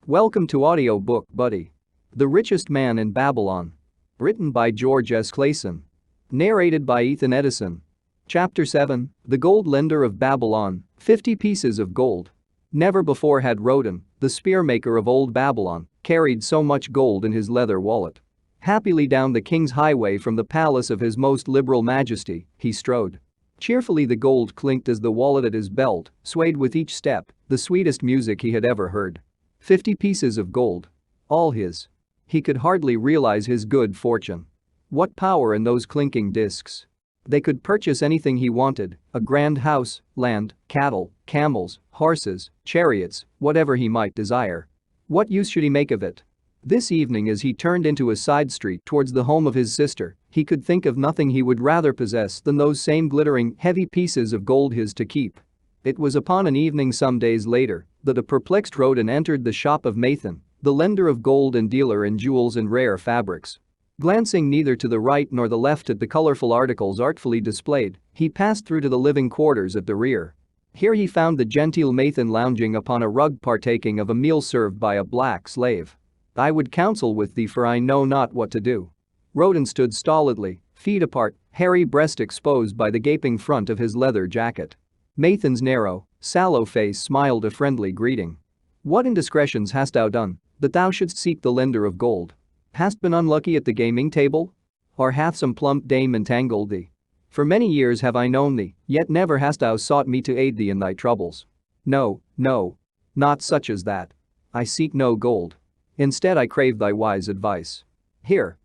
Welcome to Audiobook, buddy. The Richest Man in Babylon. Written by George S. Clason. Narrated by Edison. Chapter 7, The Gold Lender of Babylon, 50 Pieces of Gold. Never before had Rodan, the spearmaker of old Babylon, carried so much gold in his leather wallet. Happily down the king's highway from the palace of his most liberal majesty, he strode. Cheerfully the gold clinked as the wallet at his belt swayed with each step, the sweetest music he had ever heard. 50 pieces of gold. All his. He could hardly realize his good fortune. What power in those clinking discs. They could purchase anything he wanted, a grand house, land, cattle, camels, horses, chariots, whatever he might desire. What use should he make of it? This evening as he turned into a side street towards the home of his sister, he could think of nothing he would rather possess than those same glittering, heavy pieces of gold his to keep. It was upon an evening some days later that a perplexed Rodan entered the shop of Mathan, the lender of gold and dealer in jewels and rare fabrics. Glancing neither to the right nor the left at the colorful articles artfully displayed, he passed through to the living quarters at the rear. Here he found the genteel Mathan lounging upon a rug partaking of a meal served by a black slave. "I would counsel with thee, for I know not what to do." Rodan stood stolidly, feet apart, hairy breast exposed by the gaping front of his leather jacket. Mathan's narrow, sallow face smiled a friendly greeting. "What indiscretions hast thou done, that thou shouldst seek the lender of gold? Hast been unlucky at the gaming table? Or hath some plump dame entangled thee? For many years have I known thee, yet never hast thou sought me to aid thee in thy troubles. No, no. Not such as that. I seek no gold. Instead I crave thy wise advice. Hear.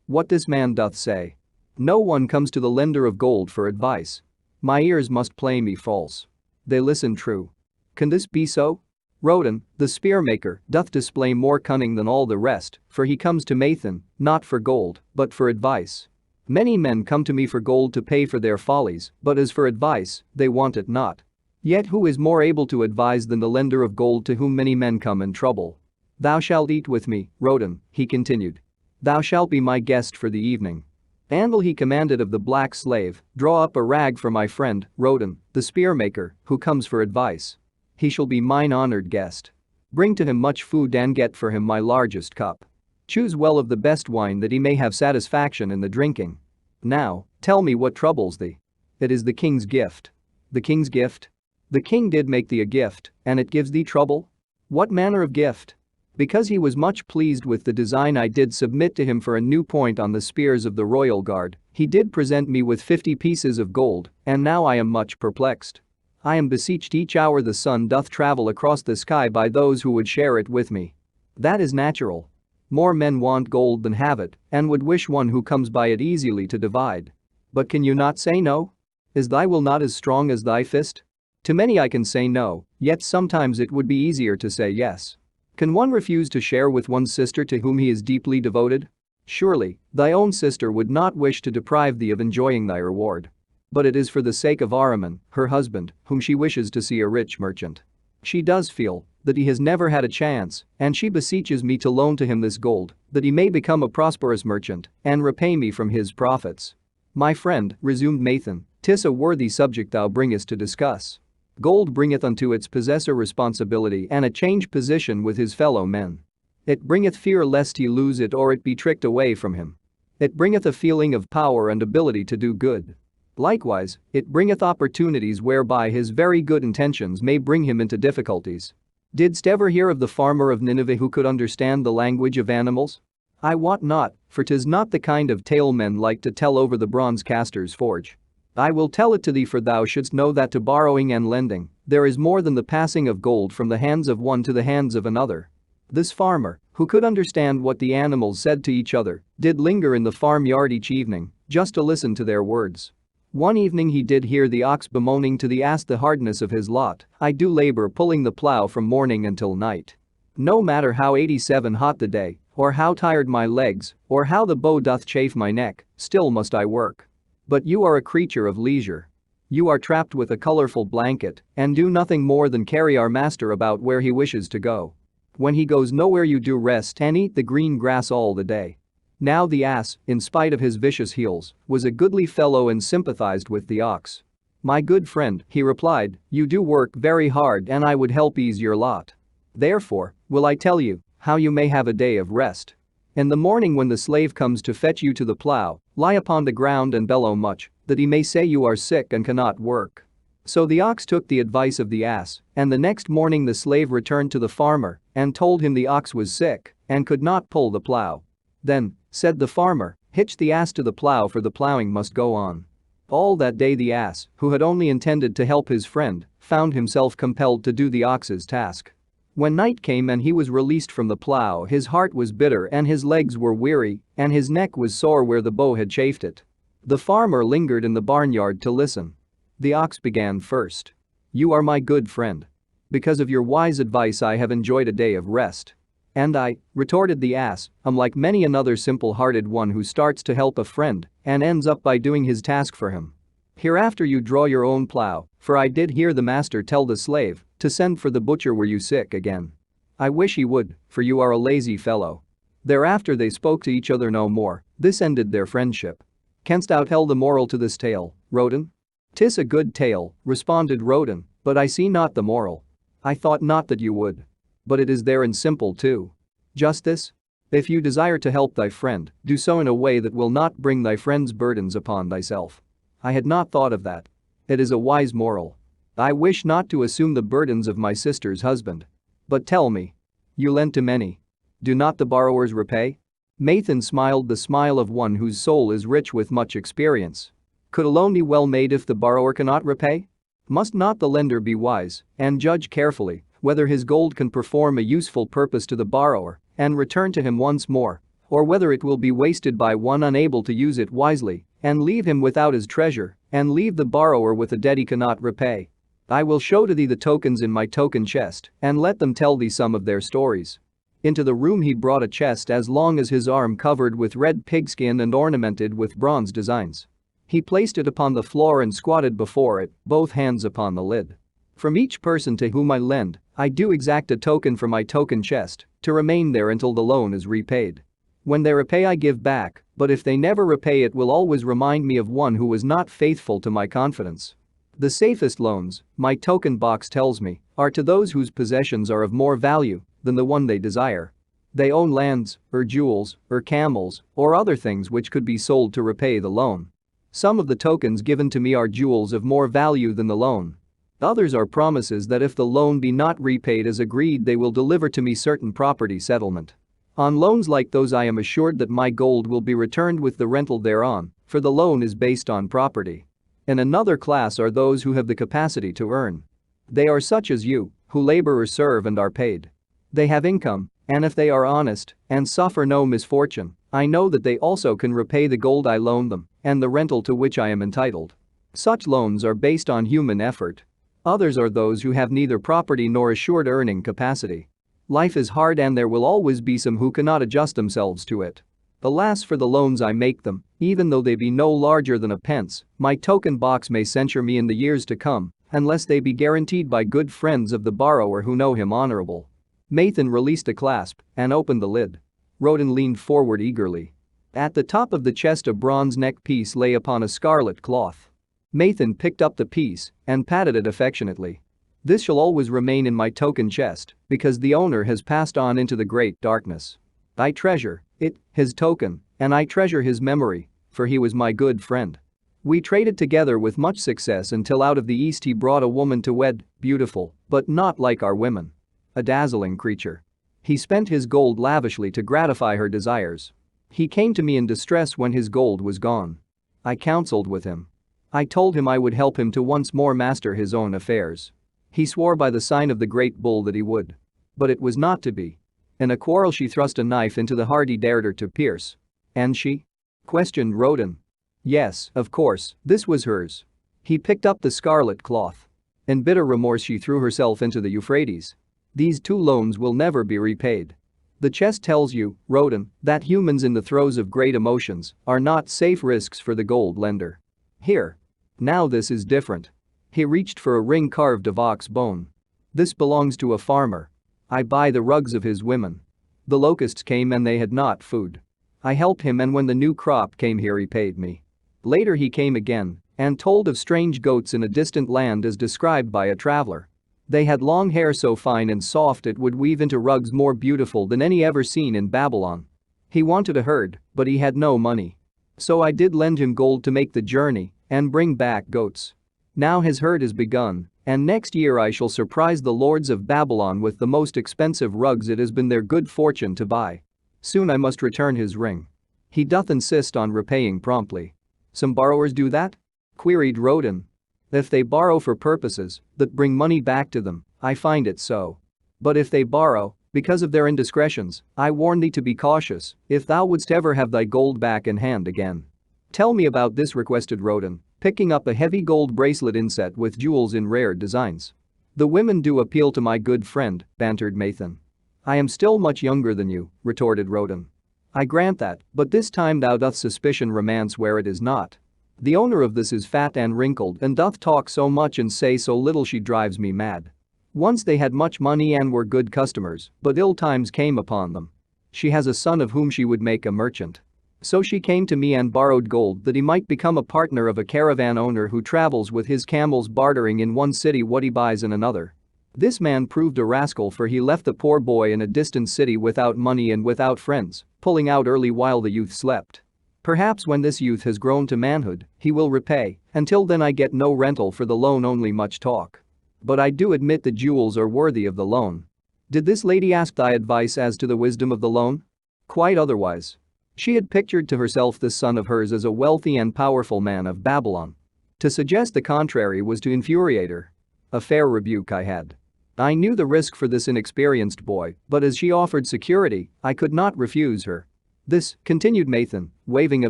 What this man doth say. No one comes to the lender of gold for advice. My ears must play me false. They listen true. Can this be so? Rodan, the spearmaker, doth display more cunning than all the rest, for he comes to Mathan, not for gold, but for advice. Many men come to me for gold to pay for their follies, but as for advice, they want it not. Yet who is more able to advise than the lender of gold to whom many men come in trouble? Thou shalt eat with me, Rodan, he continued. Thou shalt be my guest for the evening. Andal, he commanded of the black slave, draw up a rag for my friend, Rodan, the spearmaker, who comes for advice. He shall be mine honored guest. Bring to him much food and get for him my largest cup. Choose well of the best wine that he may have satisfaction in the drinking. Now, tell me what troubles thee. It is the king's gift. The king's gift? The king did make thee a gift, and it gives thee trouble? What manner of gift? Because he was much pleased with the design I did submit to him for a new point on the spears of the royal guard, he did present me with 50 pieces of gold, and now I am much perplexed. I am beseeched each hour the sun doth travel across the sky by those who would share it with me. That is natural. More men want gold than have it, and would wish one who comes by it easily to divide. But can you not say no? Is thy will not as strong as thy fist? To many I can say no, yet sometimes it would be easier to say yes. Can one refuse to share with one's sister to whom he is deeply devoted? Surely, thy own sister would not wish to deprive thee of enjoying thy reward. But it is for the sake of Ahriman, her husband, whom she wishes to see a rich merchant. She does feel that he has never had a chance, and she beseeches me to loan to him this gold, that he may become a prosperous merchant and repay me from his profits. My friend, resumed Mathan, 'tis a worthy subject thou bringest to discuss. Gold bringeth unto its possessor responsibility and a changed position with his fellow men. It bringeth fear lest he lose it or it be tricked away from him. It bringeth a feeling of power and ability to do good. Likewise, it bringeth opportunities whereby his very good intentions may bring him into difficulties. Didst ever hear of the farmer of Nineveh who could understand the language of animals? I wot not, for 'tis not the kind of tale men like to tell over the bronze caster's forge. I will tell it to thee, for thou shouldst know that to borrowing and lending, there is more than the passing of gold from the hands of one to the hands of another. This farmer, who could understand what the animals said to each other, did linger in the farmyard each evening, just to listen to their words. One evening he did hear the ox bemoaning to the ass the hardness of his lot. I do labor pulling the plow from morning until night. No matter how 87 hot the day, or how tired my legs, or how the bow doth chafe my neck, still must I work. But you are a creature of leisure. You are trapped with a colorful blanket and do nothing more than carry our master about where he wishes to go. When he goes nowhere you do rest and eat the green grass all the day. Now the ass, in spite of his vicious heels, was a goodly fellow and sympathized with the ox. My good friend, he replied, you do work very hard and I would help ease your lot. Therefore, will I tell you how you may have a day of rest. In the morning when the slave comes to fetch you to the plow, lie upon the ground and bellow much, that he may say you are sick and cannot work. So the ox took the advice of the ass, and the next morning the slave returned to the farmer and told him the ox was sick and could not pull the plow. Then, said the farmer, hitch the ass to the plow, for the plowing must go on. All that day the ass, who had only intended to help his friend, found himself compelled to do the ox's task. When night came and he was released from the plow, his heart was bitter and his legs were weary and his neck was sore where the bow had chafed it. The farmer lingered in the barnyard to listen. The ox began first. "You are my good friend. Because of your wise advice I have enjoyed a day of rest." "And I," retorted the ass, "am like many another simple-hearted one who starts to help a friend and ends up by doing his task for him. Hereafter you draw your own plow, for I did hear the master tell the slave to send for the butcher were you sick again. I wish he would, for you are a lazy fellow." Thereafter they spoke to each other no more. This ended their friendship. "Canst thou tell the moral to this tale, Roden?" "'Tis a good tale," responded Roden, "but I see not the moral." "I thought not that you would. But it is there and simple too. Just this: if you desire to help thy friend, do so in a way that will not bring thy friend's burdens upon thyself." "I had not thought of that. It is a wise moral. I wish not to assume the burdens of my sister's husband. But tell me. You lend to many. Do not the borrowers repay?" Mathan smiled the smile of one whose soul is rich with much experience. "Could a loan be well made if the borrower cannot repay? Must not the lender be wise and judge carefully whether his gold can perform a useful purpose to the borrower and return to him once more, or whether it will be wasted by one unable to use it wisely and leave him without his treasure and leave the borrower with a debt he cannot repay? I will show to thee the tokens in my token chest and let them tell thee some of their stories." Into the room he brought a chest as long as his arm, covered with red pigskin and ornamented with bronze designs. He placed it upon the floor and squatted before it, both hands upon the lid. "From each person to whom I lend, I do exact a token from my token chest to remain there until the loan is repaid. When they repay I give back, but if they never repay it will always remind me of one who was not faithful to my confidence. The safest loans, my token box tells me, are to those whose possessions are of more value than the one they desire. They own lands, or jewels, or camels, or other things which could be sold to repay the loan. Some of the tokens given to me are jewels of more value than the loan. Others are promises that if the loan be not repaid as agreed they will deliver to me certain property settlement. On loans like those I am assured that my gold will be returned with the rental thereon, for the loan is based on property. In another class are those who have the capacity to earn. They are such as you, who labor or serve and are paid. They have income, and if they are honest and suffer no misfortune, I know that they also can repay the gold I loan them and the rental to which I am entitled. Such loans are based on human effort. Others are those who have neither property nor assured earning capacity. Life is hard and there will always be some who cannot adjust themselves to it. Alas for the loans I make them, even though they be no larger than a pence, my token box may censure me in the years to come, unless they be guaranteed by good friends of the borrower who know him honorable." Mathan released a clasp and opened the lid. Roden leaned forward eagerly. At the top of the chest a bronze neck piece lay upon a scarlet cloth. Mathan picked up the piece and patted it affectionately. "This shall always remain in my token chest, because the owner has passed on into the great darkness. I treasure it, his token, and I treasure his memory, for he was my good friend. We traded together with much success until out of the east he brought a woman to wed, beautiful, but not like our women. A dazzling creature. He spent his gold lavishly to gratify her desires. He came to me in distress when his gold was gone. I counseled with him. I told him I would help him to once more master his own affairs. He swore by the sign of the great bull that he would. But it was not to be. In a quarrel she thrust a knife into the heart he dared her to pierce." "And she?" questioned Roden. "Yes, of course, this was hers." He picked up the scarlet cloth. "In bitter remorse she threw herself into the Euphrates. These two loans will never be repaid. The chest tells you, Roden, that humans in the throes of great emotions are not safe risks for the gold lender. Here. Now this is different." He reached for a ring carved of ox bone. "This belongs to a farmer. I buy the rugs of his women. The locusts came and they had not food. I helped him and when the new crop came here he paid me. Later he came again and told of strange goats in a distant land as described by a traveler. They had long hair so fine and soft it would weave into rugs more beautiful than any ever seen in Babylon. He wanted a herd, but he had no money. So I did lend him gold to make the journey and bring back goats. Now his herd is begun, and next year I shall surprise the lords of Babylon with the most expensive rugs it has been their good fortune to buy. Soon I must return his ring. He doth insist on repaying promptly. Some borrowers do that? Queried Roden. If they borrow for purposes that bring money back to them, I find it so. But if they borrow because of their indiscretions, I warn thee to be cautious if thou wouldst ever have thy gold back in hand again. Tell me about this, requested Roden, picking up a heavy gold bracelet inset with jewels in rare designs. The women do appeal to my good friend, bantered Mathan. I am still much younger than you, retorted Roden. I grant that, but this time thou doth suspicion romance where it is not. The owner of this is fat and wrinkled and doth talk so much and say so little she drives me mad. Once they had much money and were good customers, but ill times came upon them. She has a son of whom she would make a merchant. So she came to me and borrowed gold that he might become a partner of a caravan owner who travels with his camels, bartering in one city what he buys in another. This man proved a rascal, for he left the poor boy in a distant city without money and without friends, pulling out early while the youth slept. Perhaps when this youth has grown to manhood, he will repay. Until then I get no rental for the loan, only much talk. But I do admit the jewels are worthy of the loan. Did this lady ask thy advice as to the wisdom of the loan? Quite otherwise. She had pictured to herself this son of hers as a wealthy and powerful man of Babylon. To suggest the contrary was to infuriate her. A fair rebuke I had. I knew the risk for this inexperienced boy, but as she offered security, I could not refuse her. This, continued Mathan, waving a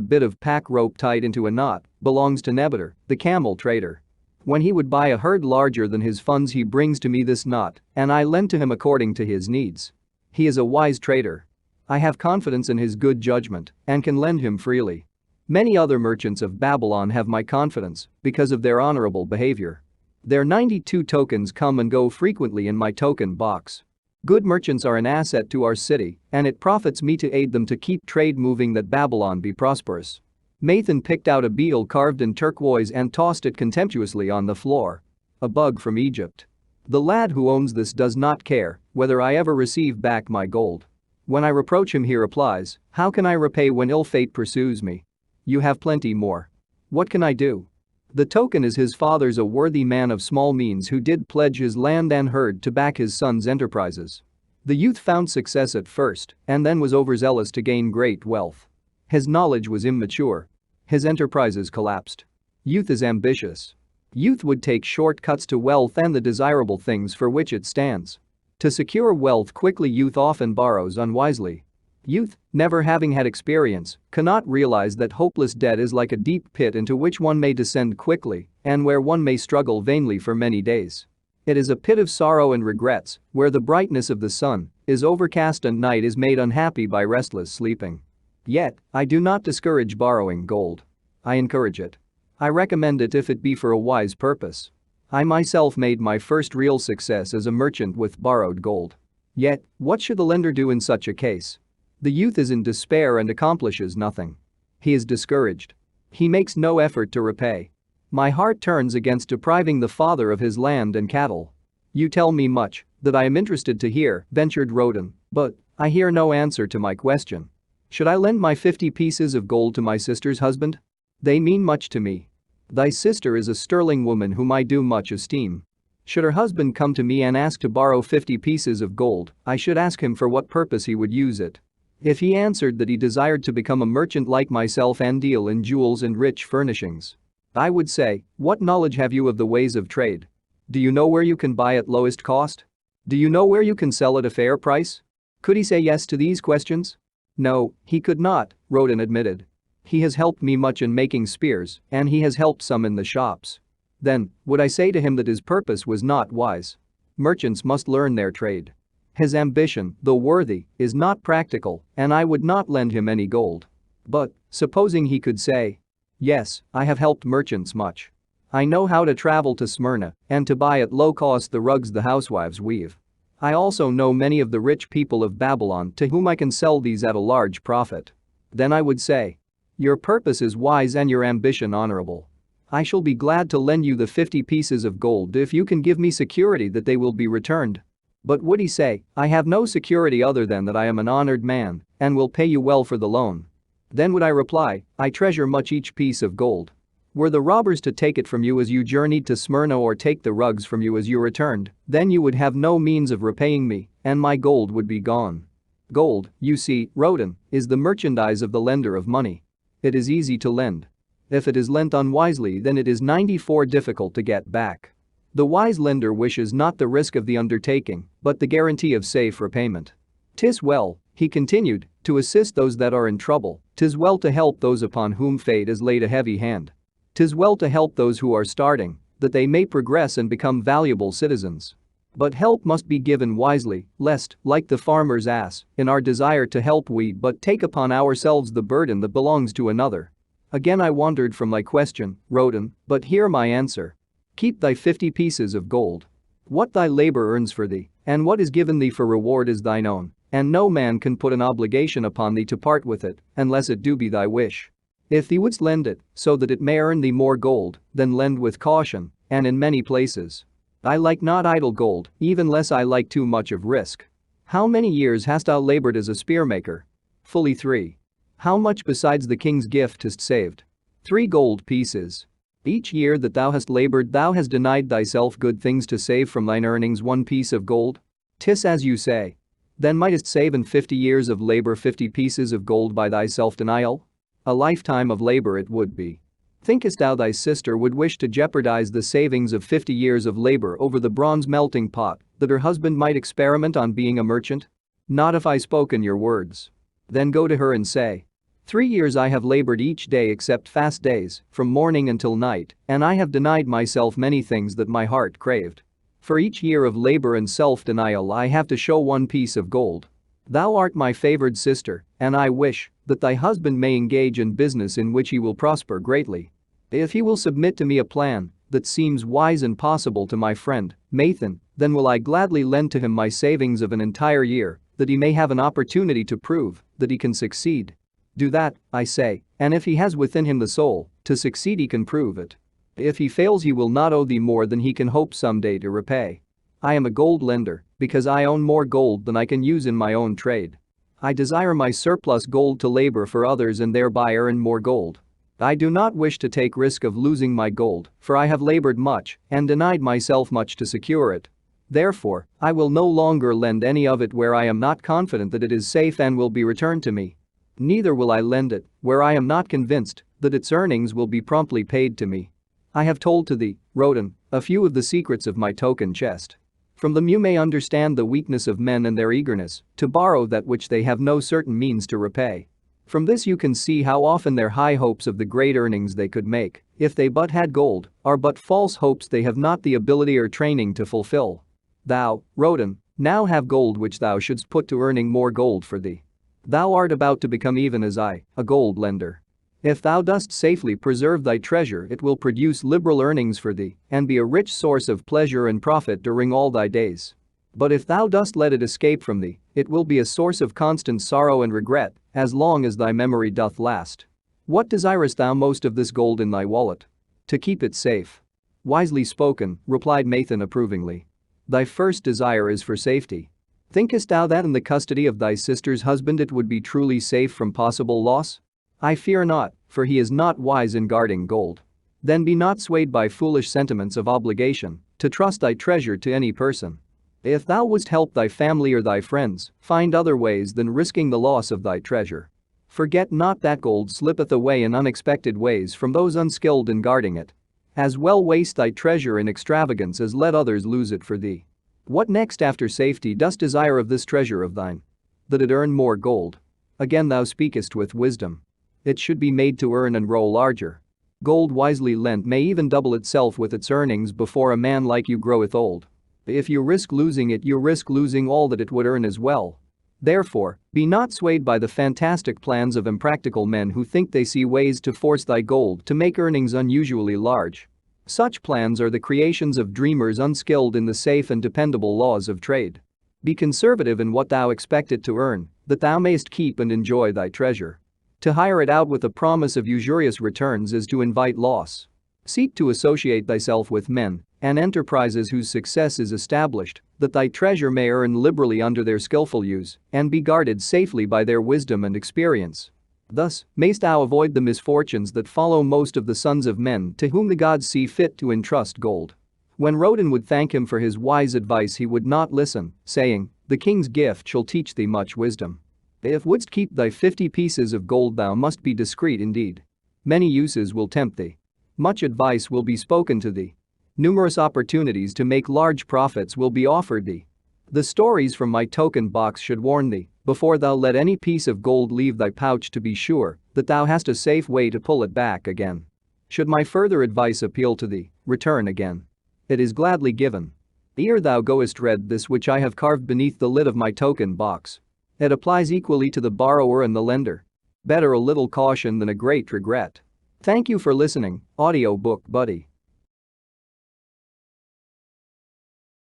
bit of pack rope tied into a knot, belongs to Nebuchadnezzar, the camel trader. When he would buy a herd larger than his funds, he brings to me this knot, and I lend to him according to his needs. He is a wise trader. I have confidence in his good judgment and can lend him freely. Many other merchants of Babylon have my confidence because of their honorable behavior. Their 92 tokens come and go frequently in my token box. Good merchants are an asset to our city, and it profits me to aid them to keep trade moving, that Babylon be prosperous. Mathan picked out a beetle carved in turquoise and tossed it contemptuously on the floor. A bug from Egypt. The lad who owns this does not care whether I ever receive back my gold. When I reproach him, he replies, how can I repay when ill fate pursues me? You have plenty more. What can I do? The token is his father's, a worthy man of small means who did pledge his land and herd to back his son's enterprises. The youth found success at first and then was overzealous to gain great wealth. His knowledge was immature. His enterprises collapsed. Youth is ambitious. Youth would take shortcuts to wealth and the desirable things for which it stands. To secure wealth quickly, youth often borrows unwisely. Youth, never having had experience, cannot realize that hopeless debt is like a deep pit into which one may descend quickly and where one may struggle vainly for many days. It is a pit of sorrow and regrets, where the brightness of the sun is overcast and night is made unhappy by restless sleeping. Yet, I do not discourage borrowing gold. I encourage it. I recommend it if it be for a wise purpose. I myself made my first real success as a merchant with borrowed gold. Yet, what should the lender do in such a case? The youth is in despair and accomplishes nothing. He is discouraged. He makes no effort to repay. My heart turns against depriving the father of his land and cattle. You tell me much that I am interested to hear, ventured Roden, but I hear no answer to my question. Should I lend my 50 pieces of gold to my sister's husband? They mean much to me. Thy sister is a sterling woman whom I do much esteem. Should her husband come to me and ask to borrow 50 pieces of gold, I should ask him for what purpose he would use it. If he answered that he desired to become a merchant like myself and deal in jewels and rich furnishings, I would say, what knowledge have you of the ways of trade? Do you know where you can buy at lowest cost? Do you know where you can sell at a fair price? Could he say yes to these questions? No, he could not, Roden admitted. He has helped me much in making spears, and he has helped some in the shops. Then, would I say to him that his purpose was not wise? Merchants must learn their trade. His ambition, though worthy, is not practical, and I would not lend him any gold. But, supposing he could say, yes, I have helped merchants much. I know how to travel to Smyrna and to buy at low cost the rugs the housewives weave. I also know many of the rich people of Babylon to whom I can sell these at a large profit. Then I would say, your purpose is wise and your ambition honorable. I shall be glad to lend you the 50 pieces of gold if you can give me security that they will be returned. But would he say, I have no security other than that I am an honored man and will pay you well for the loan? Then would I reply, I treasure much each piece of gold. Were the robbers to take it from you as you journeyed to Smyrna or take the rugs from you as you returned, then you would have no means of repaying me, and my gold would be gone. Gold, you see, Rodin, is the merchandise of the lender of money. It is easy to lend. If it is lent unwisely, then it is 94 difficult to get back. The wise lender wishes not the risk of the undertaking, but the guarantee of safe repayment. 'Tis well, he continued, to assist those that are in trouble, 'tis well to help those upon whom fate has laid a heavy hand. 'Tis well to help those who are starting, that they may progress and become valuable citizens. But help must be given wisely, lest, like the farmer's ass, in our desire to help we but take upon ourselves the burden that belongs to another. Again I wandered from my question, Rodin, but hear my answer. Keep thy 50 pieces of gold. What thy labor earns for thee, and what is given thee for reward is thine own, and no man can put an obligation upon thee to part with it, unless it do be thy wish. If thee wouldst lend it, so that it may earn thee more gold, then lend with caution, and in many places. I like not idle gold, even less I like too much of risk. How many years hast thou labored as a spearmaker? Fully 3. How much besides the king's gift hast saved? 3 gold pieces. Each year that thou hast labored thou hast denied thyself good things to save from thine earnings 1 piece of gold? 'Tis as you say. Then mightest save in 50 years of labor 50 pieces of gold by thy self-denial? A lifetime of labor it would be. Thinkest thou thy sister would wish to jeopardize the savings of 50 years of labor over the bronze melting pot that her husband might experiment on being a merchant? Not if I spoke in your words. Then go to her and say, 3 years I have labored each day except fast days, from morning until night, and I have denied myself many things that my heart craved. For each year of labor and self-denial I have to show 1 piece of gold. Thou art my favored sister, and I wish that thy husband may engage in business in which he will prosper greatly. If he will submit to me a plan that seems wise and possible to my friend, Mathan, then will I gladly lend to him my savings of an entire year, that he may have an opportunity to prove that he can succeed. Do that, I say, and if he has within him the soul to succeed he can prove it. If he fails he will not owe thee more than he can hope someday to repay. I am a gold lender because I own more gold than I can use in my own trade. I desire my surplus gold to labor for others and thereby earn more gold. I do not wish to take risk of losing my gold, for I have labored much and denied myself much to secure it. Therefore, I will no longer lend any of it where I am not confident that it is safe and will be returned to me. Neither will I lend it where I am not convinced that its earnings will be promptly paid to me. I have told to thee, Rodin, a few of the secrets of my token chest. From them you may understand the weakness of men and their eagerness to borrow that which they have no certain means to repay. From this you can see how often their high hopes of the great earnings they could make, if they but had gold, are but false hopes they have not the ability or training to fulfill. Thou, Rodin, now have gold which thou shouldst put to earning more gold for thee. Thou art about to become even as I, a gold lender. If thou dost safely preserve thy treasure it will produce liberal earnings for thee and be a rich source of pleasure and profit during all thy days. But if thou dost let it escape from thee, it will be a source of constant sorrow and regret as long as thy memory doth last. What desirest thou most of this gold in thy wallet? To keep it safe. Wisely spoken, replied Mathan approvingly. Thy first desire is for safety. Thinkest thou that in the custody of thy sister's husband it would be truly safe from possible loss? I fear not, for he is not wise in guarding gold. Then be not swayed by foolish sentiments of obligation to trust thy treasure to any person. If thou wouldst help thy family or thy friends, find other ways than risking the loss of thy treasure. Forget not that gold slippeth away in unexpected ways from those unskilled in guarding it. As well waste thy treasure in extravagance as let others lose it for thee. What next after safety dost desire of this treasure of thine? That it earn more gold. Again thou speakest with wisdom. It should be made to earn and grow larger. Gold wisely lent may even double itself with its earnings before a man like you groweth old. If you risk losing it you risk losing all that it would earn as well. Therefore, be not swayed by the fantastic plans of impractical men who think they see ways to force thy gold to make earnings unusually large. Such plans are the creations of dreamers unskilled in the safe and dependable laws of trade. Be conservative in what thou expect it to earn, that thou mayst keep and enjoy thy treasure. To hire it out with a promise of usurious returns is to invite loss. Seek to associate thyself with men and enterprises whose success is established, that thy treasure may earn liberally under their skillful use and be guarded safely by their wisdom and experience. Thus mayst thou avoid the misfortunes that follow most of the sons of men to whom the gods see fit to entrust gold. When Rodin would thank him for his wise advice, he would not listen, saying, "The king's gift shall teach thee much wisdom. If wouldst keep thy 50 pieces of gold, thou must be discreet indeed. Many uses will tempt thee. Much advice will be spoken to thee. Numerous opportunities to make large profits will be offered thee. The stories from my token box should warn thee, before thou let any piece of gold leave thy pouch, to be sure that thou hast a safe way to pull it back again. Should my further advice appeal to thee, return again. It is gladly given. Ere thou goest, read this which I have carved beneath the lid of my token box. It applies equally to the borrower and the lender. Better a little caution than a great regret." Thank you for listening, audiobook buddy.